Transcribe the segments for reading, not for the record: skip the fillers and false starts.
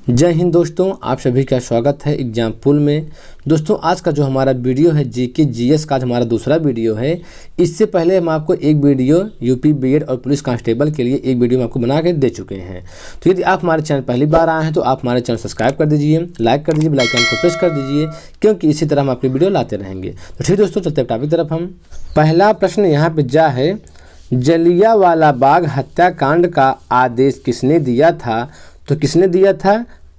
जय हिंद दोस्तों, आप सभी का स्वागत है एग्जाम पुल में। दोस्तों आज का जो हमारा वीडियो है जीके जीएस का हमारा दूसरा वीडियो है। इससे पहले हम आपको एक वीडियो यूपी बीएड और पुलिस कांस्टेबल के लिए एक वीडियो हम आपको बना के दे चुके हैं। तो यदि आप हमारे चैनल पहली बार आए हैं तो आप हमारे चैनल सब्सक्राइब कर दीजिए, लाइक कर दीजिए, बेल आइकन को प्रेस कर दीजिए, क्योंकि इसी तरह हम अपनी वीडियो लाते रहेंगे। तो ठीक दोस्तों, चलते हैं टॉपिक तरफ। हम पहला प्रश्न यहाँ पे जा है, जलियांवाला बाग हत्याकांड का आदेश किसने दिया था? तो किसने दिया था?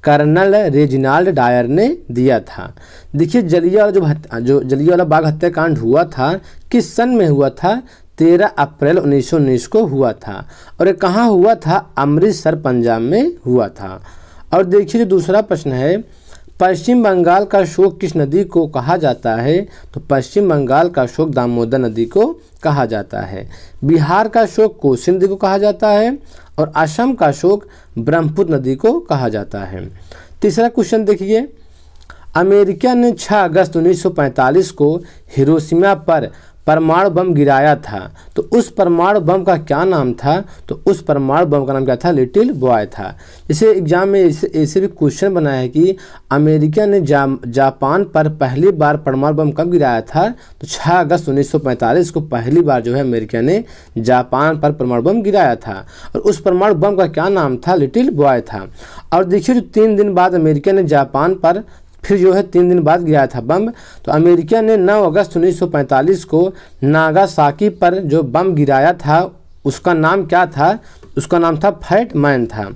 कर्नल रेजिनाल्ड डायर ने दिया था। देखिए जो जलियांवाला बाग हत्याकांड हुआ था किस सन में हुआ था? 13 अप्रैल 1919 को हुआ था। और ये कहाँ हुआ था? अमृतसर पंजाब में हुआ था। और देखिए जो दूसरा प्रश्न है, पश्चिम बंगाल का शोक किस नदी को कहा जाता है? तो पश्चिम बंगाल का शोक दामोदर नदी को कहा जाता है। बिहार का शोक कोसी नदी को कहा जाता है और असम का शोक ब्रह्मपुत्र नदी को कहा जाता है। तीसरा क्वेश्चन देखिए, अमेरिका ने 6 अगस्त 1945 को हिरोशिमा पर परमाणु बम गिराया था। तो उस परमाणु बम का क्या नाम था? तो उस परमाणु बम का नाम क्या था? लिटिल बॉय था। जैसे एग्जाम में ऐसे भी क्वेश्चन बनाया है कि अमेरिका ने जापान पर पहली बार परमाणु बम कब गिराया था? तो 6 अगस्त 1945 को पहली बार जो है अमेरिका ने जापान पर परमाणु बम गिराया था। और उस परमाणु बम का क्या नाम था? लिटिल बॉय था। और देखिए जो 3 दिन बाद अमेरिका ने जापान पर फिर जो है 3 दिन बाद गिराया था बम। तो अमेरिका ने 9 अगस्त 1945 को नागासाकी पर जो बम गिराया था उसका नाम क्या था? उसका नाम था फैट मैन था।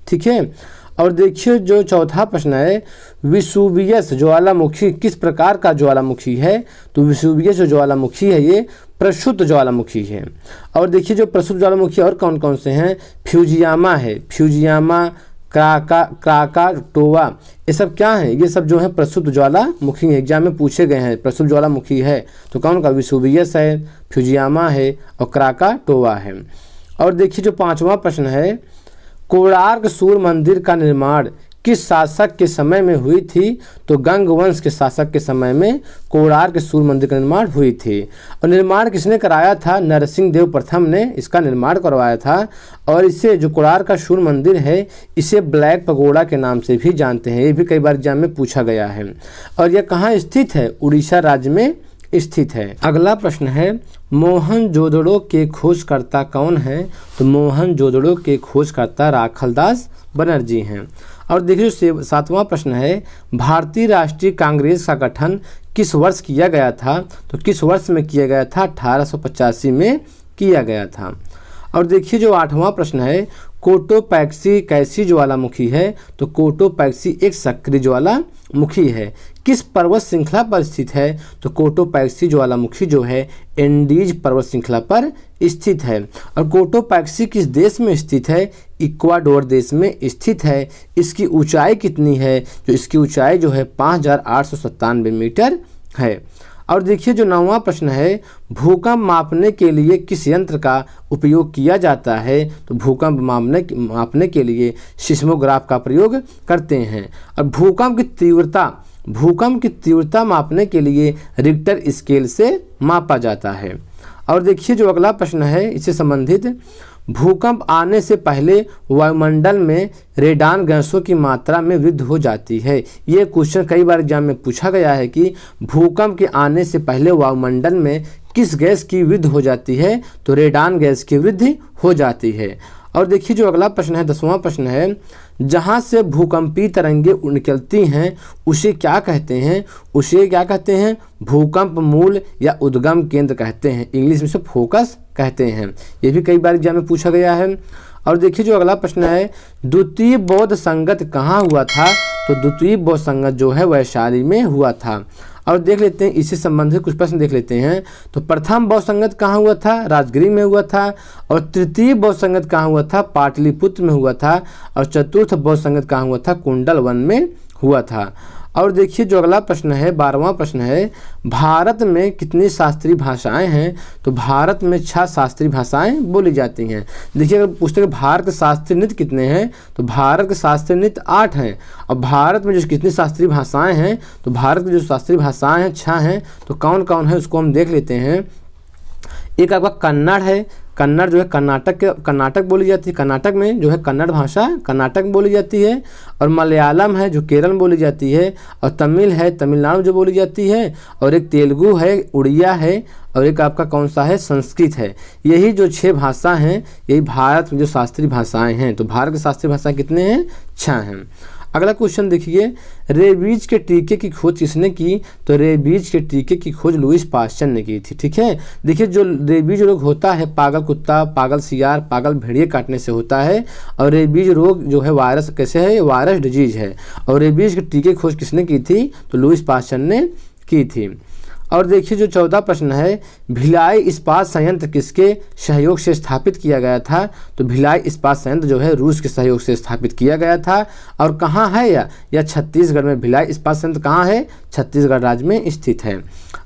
ठीक है। और देखिए जो चौथा प्रश्न है, विसुवियस ज्वालामुखी किस प्रकार का ज्वालामुखी है? तो विसुवियस जो ज्वालामुखी है ये प्रशुद्ध ज्वालामुखी है। और देखिए जो प्रशुद्ध ज्वालामुखी और कौन कौन से हैं? फ्यूजियामा है, फ्यूजियामा, क्राकाटोवा, ये सब क्या है? ये सब जो है प्रशुद्ध ज्वालामुखी है। एग्जाम में पूछे गए हैं प्रशुद्ध ज्वालामुखी है तो कौन का? विसुवियस है, फ्यूजियामा है और क्राकाटोवा है। और देखिए जो 5वां प्रश्न है, कोणार्क सूर्य मंदिर का निर्माण किस शासक के समय में हुई थी? तो गंग वंश के शासक के समय में कोणार्क सूर्य मंदिर का निर्माण हुई थी। और निर्माण किसने कराया था? नरसिंह देव प्रथम ने इसका निर्माण करवाया था। और इसे जो कोणार्क का सूर्य मंदिर है इसे ब्लैक पगोड़ा के नाम से भी जानते हैं। ये भी कई बार एग्जाम में पूछा गया है। और यह कहाँ स्थित है? उड़ीसा राज्य में स्थित है। अगला प्रश्न है, मोहनजोदड़ो के खोजकर्ता कौन है? तो मोहनजोदड़ो के खोजकर्ता राखलदास बनर्जी हैं। और देखिए 7वां प्रश्न है, भारतीय राष्ट्रीय कांग्रेस का गठन किस वर्ष किया गया था? तो किस वर्ष में किया गया था? 1885 में किया गया था। और देखिए जो 8वां प्रश्न है, कोटोपैक्सी कैसी ज्वालामुखी है? तो कोटोपैक्सी एक सक्रिय ज्वालामुखी है। किस पर्वत श्रृंखला पर स्थित है? तो कोटोपैक्सी ज्वालामुखी जो है एंडीज पर्वत श्रृंखला पर स्थित है। और कोटोपैक्सी किस देश में स्थित है? इक्वाडोर देश में स्थित है। इसकी ऊंचाई कितनी है? जो इसकी ऊंचाई जो है 5897 मीटर है। और देखिए जो 9वां प्रश्न है, भूकंप मापने के लिए किस यंत्र का उपयोग किया जाता है? तो भूकंप मापने के लिए सिस्मोग्राफ का प्रयोग करते हैं। और भूकंप की तीव्रता मापने के लिए रिक्टर स्केल से मापा जाता है। और देखिए जो अगला प्रश्न है इससे संबंधित, भूकंप आने से पहले वायुमंडल में रेडान गैसों की मात्रा में वृद्धि हो जाती है। ये क्वेश्चन कई बार एग्जाम में पूछा गया है कि भूकंप के आने से पहले वायुमंडल में किस गैस की वृद्धि हो जाती है? तो रेडान गैस की वृद्धि हो जाती है। और देखिए जो अगला प्रश्न है 10वां प्रश्न है, जहाँ से भूकंपीय तरंगे निकलती हैं उसे क्या कहते हैं? उसे क्या कहते हैं? भूकंप मूल या उद्गम केंद्र कहते हैं। इंग्लिश में से फोकस कहते हैं। ये भी कई बार एग्जाम में पूछा गया है। और देखिए जो अगला प्रश्न है, द्वितीय बौद्ध संगत कहाँ हुआ था? तो द्वितीय बौद्ध संगत जो है वैशाली में हुआ था। और देख लेते हैं इससे संबंधित कुछ प्रश्न देख लेते हैं। तो प्रथम बौद्ध संगत कहाँ हुआ था? राजगिरी में हुआ था। और तृतीय बौद्ध संगत कहाँ हुआ था? पाटलिपुत्र में हुआ था। और चतुर्थ बौद्ध संगत कहाँ हुआ था? कुंडल वन में हुआ था। और देखिए जो अगला प्रश्न है 12वां प्रश्न है, भारत में कितनी शास्त्रीय भाषाएं हैं? तो भारत में 6 शास्त्रीय भाषाएं बोली जाती हैं। देखिए अगर पूछते हैं भारत के शास्त्रीय नृत्य कितने हैं? तो भारत के शास्त्रीय नृत्य 8 हैं। और भारत में जो कितनी शास्त्रीय भाषाएं हैं? तो भारत की जो शास्त्रीय भाषाएं हैं 6 हैं। तो कौन कौन है उसको हम देख लेते हैं। एक आपका कन्नड़ है, कन्नड़ जो है कर्नाटक बोली जाती है, कर्नाटक में जो है कन्नड़ भाषा कर्नाटक में बोली जाती है, और मलयालम है जो केरल में बोली जाती है, और तमिल है तमिलनाडु जो बोली जाती है, और एक तेलुगु है, उड़िया है, और एक आपका कौन सा है, संस्कृत है। यही जो 6 भाषा हैं यही भारत में जो शास्त्रीय भाषाएं हैं। तो भारत की शास्त्रीय भाषाएं कितने हैं, 6 हैं। अगला क्वेश्चन देखिए, रेबीज के टीके की खोज किसने की? तो रेबीज के टीके की खोज लुईस पास्चर ने की थी। ठीक है, देखिए जो रेबीज रोग होता है पागल कुत्ता, पागल सियार, पागल भेड़िए काटने से होता है, और रेबीज रोग जो है वायरस कैसे है, वायरस डिजीज है, और रेबीज के टीके की खोज किसने की थी? तो लुईस पास्चर ने की थी। और देखिए जो 14 प्रश्न है, भिलाई इस्पात संयंत्र किसके सहयोग से स्थापित किया गया था? तो भिलाई इस्पात संयंत्र जो है रूस के सहयोग से स्थापित किया गया था। और कहाँ है यह छत्तीसगढ़ में। भिलाई इस्पात संयंत्र कहाँ है? छत्तीसगढ़ राज्य में स्थित है।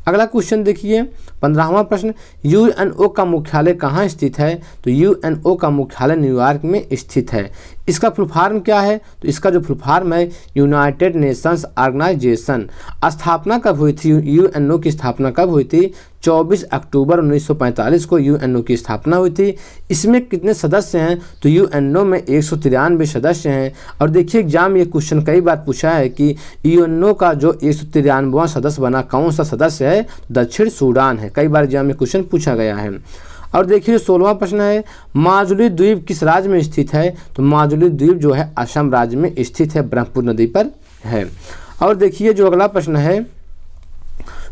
अगला क्वेश्चन देखिए 15वां प्रश्न, यूएनओ का मुख्यालय कहाँ स्थित है? तो यूएनओ का मुख्यालय न्यूयॉर्क में स्थित है। इसका फुल फॉर्म क्या है? तो इसका जो फुल फॉर्म है यूनाइटेड नेशंस ऑर्गेनाइजेशन। स्थापना कब हुई थी? यूएनओ की स्थापना कब हुई थी? 24 अक्टूबर 1945 को यूएनओ की स्थापना हुई थी। इसमें कितने सदस्य हैं? तो यूएनओ में 193 सदस्य हैं। और देखिए एग्जाम ये क्वेश्चन कई बार पूछा है कि यूएनओ का जो 193वां सदस्य बना कौन सा सदस्य है? दक्षिण सूडान है। कई बार एग्जाम में क्वेश्चन पूछा गया है। और देखिए 16वां प्रश्न है, माजुली द्वीप किस राज्य में स्थित है? तो माजुली द्वीप जो है असम राज्य में स्थित है, ब्रह्मपुत्र नदी पर है। और देखिए जो अगला प्रश्न है,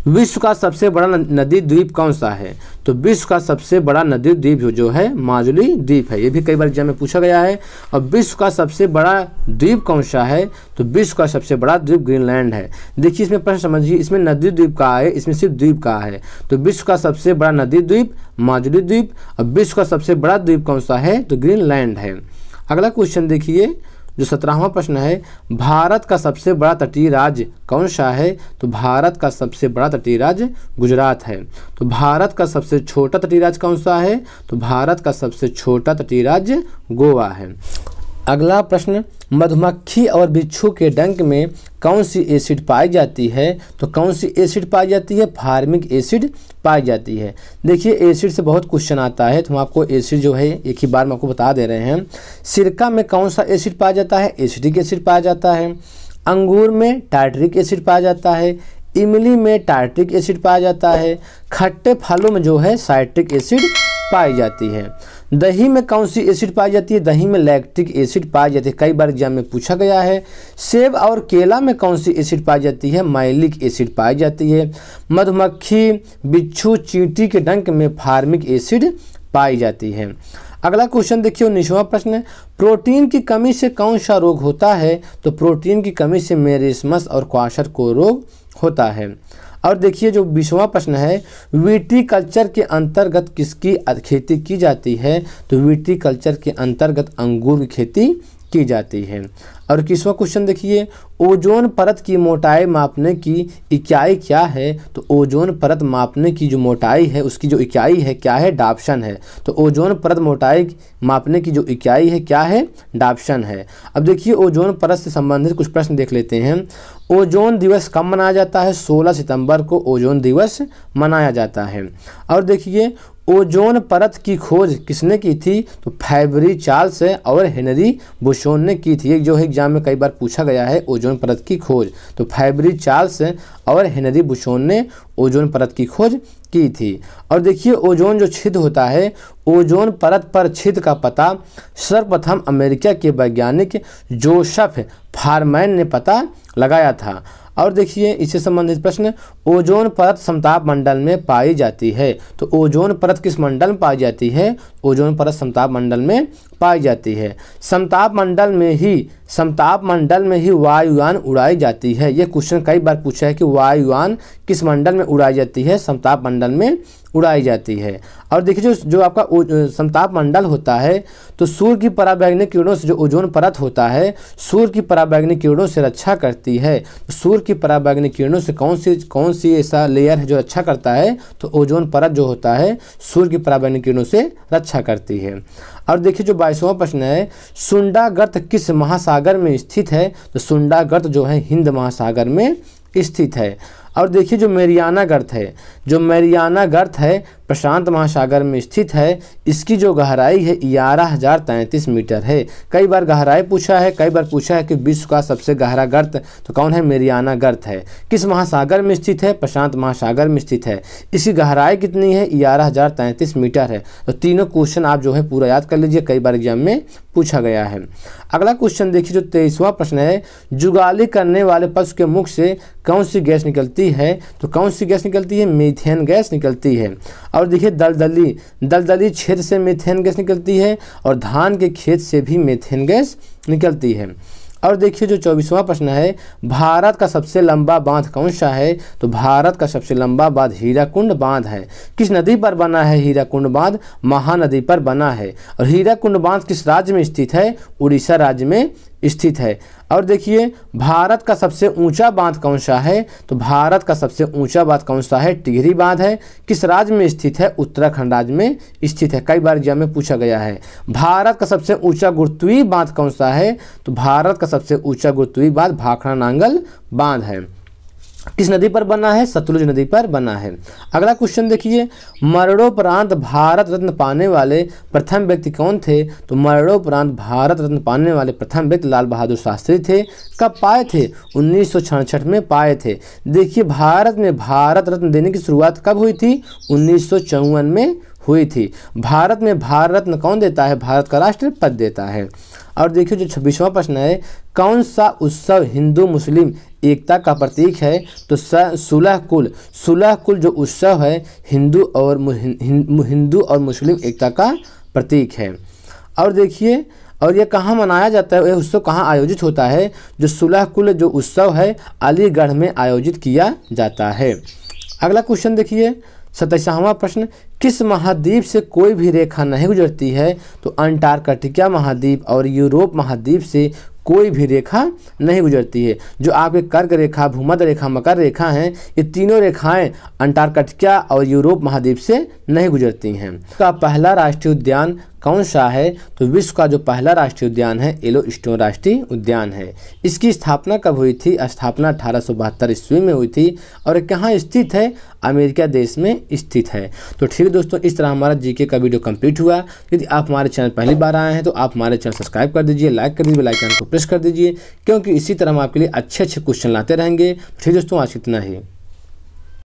विश्व का सबसे बड़ा नदी द्वीप कौन सा है? तो विश्व का सबसे बड़ा नदी द्वीप जो है माजुली द्वीप है। ये भी कई बार एग्जाम में पूछा गया है। और विश्व का सबसे बड़ा द्वीप कौन सा है? तो विश्व का सबसे बड़ा द्वीप ग्रीनलैंड है। देखिए इसमें प्रश्न समझिए, इसमें नदी द्वीप कहाँ है, इसमें सिर्फ द्वीप कहाँ है। तो विश्व का सबसे बड़ा नदी द्वीप माजुली द्वीप, और विश्व का सबसे बड़ा द्वीप कौन सा है? तो ग्रीनलैंड है। अगला क्वेश्चन देखिए जो 17वां प्रश्न है, भारत का सबसे बड़ा तटीय राज्य कौन सा है? तो भारत का सबसे बड़ा तटीय राज्य गुजरात है। तो भारत का सबसे छोटा तटीय राज्य कौन सा है? तो भारत का सबसे छोटा तटीय राज्य गोवा है। अगला प्रश्न, मधुमक्खी और बिच्छू के डंक में कौन सी एसिड पाई जाती है? तो कौन सी एसिड पाई जाती है? फार्मिक एसिड पाई जाती है। देखिए एसिड से बहुत क्वेश्चन आता है, तो हम आपको एसिड जो है एक ही बार में आपको बता दे रहे हैं। सिरका में कौन सा एसिड पाया जाता है? एसिटिक एसिड पाया जाता है। अंगूर में टार्टरिक एसिड पाया जाता है। इमली में टार्टरिक एसिड पाया जाता है। खट्टे फलों में जो है साइट्रिक एसिड पाई जाती है। दही में कौन सी एसिड पाई जाती है? दही में लैक्टिक एसिड पाई जाती है। कई बार एग्जाम में पूछा गया है। सेब और केला में कौन सी एसिड पाई जाती है? माइलिक एसिड पाई जाती है। मधुमक्खी, बिच्छू, चींटी के डंक में फार्मिक एसिड पाई जाती है। अगला क्वेश्चन देखिए 19वां प्रश्न, प्रोटीन की कमी से कौन सा रोग होता है? तो प्रोटीन की कमी से मेरिस्मस और क्वाशरकोर रोग होता है। और देखिए जो 20वां प्रश्न है, विटीकल्चर के अंतर्गत किसकी खेती की जाती है? तो विटीकल्चर के अंतर्गत अंगूर की खेती की जाती है। और 21वां क्वेश्चन देखिए, ओजोन परत की मोटाई मापने की इकाई क्या है? तो ओजोन परत मापने की जो मोटाई है उसकी जो इकाई है क्या है? डाप्सन है। तो ओजोन परत मोटाई मापने की जो इकाई है क्या है? डाप्सन है। अब देखिए ओजोन परत से संबंधित कुछ प्रश्न देख लेते हैं। ओजोन दिवस कब मनाया जाता है? 16 सितंबर को ओजोन दिवस मनाया जाता है। और देखिए ओजोन परत की खोज किसने की थी? तो फैबरी चार्ल्स और हेनरी बुशोन ने की थी। एक जो है एग्जाम में कई बार पूछा गया है ओजोन परत की खोज। तो फैबरी चार्ल्स और हेनरी बुशोन ने ओजोन परत की खोज की थी। और देखिए ओजोन जो छिद्र होता है, ओजोन परत पर छिद्र का पता सर्वप्रथम अमेरिका के वैज्ञानिक जोसेफ फारमैन ने पता लगाया था। और देखिए इससे संबंधित प्रश्न, ओजोन परत समताप मंडल में पाई जाती है। तो ओजोन परत किस मंडल में पाई जाती है? ओजोन परत समताप मंडल में पाई जाती है। समताप मंडल में ही वायुयान उड़ाई जाती है। ये क्वेश्चन कई बार पूछा है कि वायुयान किस मंडल में उड़ाई जाती है? समताप मंडल में उड़ाई जाती है। और देखिए जो आपका समताप मंडल होता है, तो सूर्य की पराबैंगनी किरणों से जो ओजोन परत होता है सूर्य की पराबैंगनी किरणों से रक्षा करती है। तो सूर्य की पराबैंगनी किरणों से कौन सी ऐसा लेयर है जो रक्षा करता है? तो ओजोन परत जो होता है सूर्य की पराबैंगनी किरणों से रक्षा करती है। और देखिए जो 22वां प्रश्न है, सुंडा गर्त किस महासागर में स्थित है? तो सुंडा गर्त जो है हिंद महासागर में स्थित है। और देखिए जो मैरियाना गर्त है, जो मैरियाना गर्त है प्रशांत महासागर में स्थित है। इसकी जो गहराई है 11,033 मीटर है। कई बार गहराई पूछा है, कई बार पूछा है कि विश्व का सबसे गहरा गर्त, तो कौन है? मैरियाना गर्त है। किस महासागर में स्थित है? प्रशांत महासागर में स्थित है। इसकी गहराई कितनी है? 11,033 मीटर है। तो तीनों क्वेश्चन आप जो है पूरा याद कर लीजिए, कई बार एग्जाम में पूछा गया है। अगला क्वेश्चन देखिए जो 23वां प्रश्न है, जुगाली करने वाले पशु के मुख से कौन सी गैस निकलती है? तो कौन सी गैस निकलती है? मीथेन गैस निकलती है। और देखिए दलदली क्षेत्र से मीथेन गैस निकलती है और धान के खेत से भी मीथेन गैस निकलती है। और देखिए जो 24वां प्रश्न है, भारत का सबसे लंबा बांध कौन सा है? तो भारत का सबसे लंबा बांध हीराकुंड बांध है। किस नदी पर बना है हीराकुंड बांध? महानदी पर बना है। और हीराकुंड बांध किस राज्य में स्थित है? उड़ीसा राज्य में स्थित है। और देखिए भारत का सबसे ऊंचा बांध कौन सा है? तो भारत का सबसे ऊंचा बांध कौन सा है? टिहरी बांध है। किस राज्य में स्थित है? उत्तराखंड राज्य में स्थित है। कई बार एग्जाम में पूछा गया है। भारत का सबसे ऊंचा गुरुत्वीय बांध कौन सा है? तो भारत का सबसे ऊंचा गुरुत्वीय बांध भाखड़ा नांगल बांध है। किस नदी पर बना है? सतलुज नदी पर बना है। अगला क्वेश्चन देखिए, मरणोपरांत भारत रत्न पाने वाले प्रथम व्यक्ति कौन थे? तो मरणोपरांत भारत रत्न पाने वाले प्रथम व्यक्ति लाल बहादुर शास्त्री थे। कब पाए थे? 1966 में पाए थे। देखिए भारत में भारत रत्न देने की शुरुआत कब हुई थी? 1954 में हुई थी। भारत में भारत रत्न कौन देता है? भारत का राष्ट्रपति देता है। और देखिए जो 26वां प्रश्न है, कौन सा उत्सव हिंदू मुस्लिम एकता का प्रतीक है? तो सुलह कुल जो उत्सव है हिंदू और मुस्लिम एकता का प्रतीक है। और देखिए और ये कहाँ मनाया जाता है? यह उत्सव कहाँ आयोजित होता है? जो सुलह कुल जो उत्सव है अलीगढ़ में आयोजित किया जाता है। अगला क्वेश्चन देखिए 27वां प्रश्न, किस महाद्वीप से कोई भी रेखा नहीं गुजरती है? तो अंटार्कटिका महाद्वीप और यूरोप महाद्वीप से कोई भी रेखा नहीं गुजरती है। जो आपके कर्क रेखा, भूमध्य रेखा, मकर रेखा हैं, ये तीनों रेखाएं अंटार्कटिका और यूरोप महाद्वीप से नहीं गुजरती हैं। का पहला राष्ट्रीय उद्यान कौन सा है? तो विश्व का जो पहला राष्ट्रीय उद्यान है येलोस्टोन राष्ट्रीय उद्यान है। इसकी स्थापना कब हुई थी? स्थापना 1872 ईस्वी में हुई थी। और कहाँ स्थित है? अमेरिका देश में स्थित है। तो ठीक है दोस्तों, इस तरह हमारा जीके का वीडियो कंप्लीट हुआ। यदि आप हमारे चैनल पहली बार आए हैं तो आप हमारे चैनल सब्सक्राइब कर दीजिए, लाइक कर दीजिए, बेल आइकन को प्रेस कर दीजिए, क्योंकि इसी तरह हम आपके लिए अच्छे क्वेश्चन लाते रहेंगे। ठीक दोस्तों, आज इतना ही।